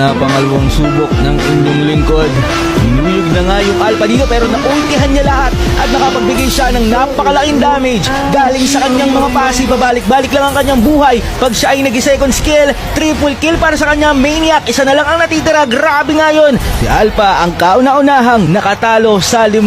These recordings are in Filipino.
Pangalawang subok ng inyong lingkod. Hinuyog na nga yung Alpha dito pero naultihan niya lahat at nakapagbigay siya ng napakalaking damage galing sa kanyang mga pasi. Babalik-balik lang ang kanyang buhay pag siya ay nag-second skill. Triple kill para sa kanyang Maniac. Isa na lang ang natitira. Grabe nga yun. Si Alpha ang kauna-unahang nakatalo sa 5.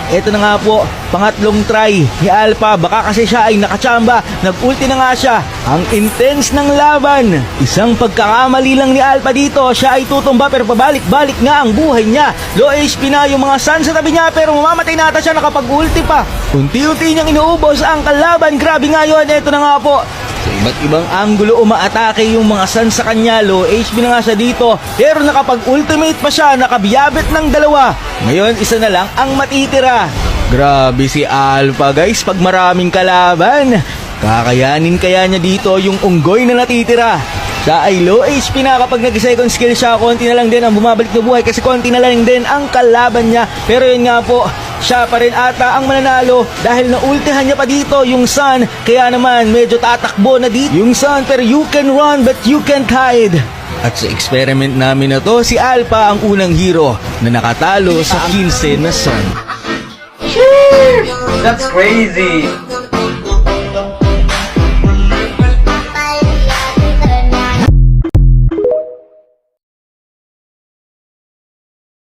Ito na nga po, pangatlong try ni Alpha. Baka kasi siya ay nakachamba. Nag-ulti na nga siya. Ang intense ng laban. Isang pagkakamali lang ni Alpha dito. Siya ay tutumba pero pabalik-balik nga ang buhay niya. Low HP na yung mga sun sa tabi niya pero mamamatay na ata siya nakapag-ulti pa. Unti-unti niyang inuubos ang kalaban. Grabe nga yun. Ito na nga po. Sa iba't ibang anggulo umaatake yung mga sun sa kanya. Low HP na nga siya dito. Pero nakapag-ultimate pa siya. Nakabiyabit ng 2. Ngayon, isa na lang ang matitira. Grabe si Alpha guys. Pag maraming kalaban, kakayanin kaya niya dito yung unggoy na natitira. Siya ay low HP na kapag nag-second skill siya. Konti na lang din ang bumabalik na buhay kasi konti na lang din ang kalaban niya. Pero yun nga po, siya pa rin ata ang mananalo dahil naultihan niya pa dito yung sun. Kaya naman medyo tatakbo na dito yung sun pero you can run but you can't hide. At sa experiment namin na to, si Alpha ang unang hero na nakatalo sa 15 na sun. Cheers! That's crazy!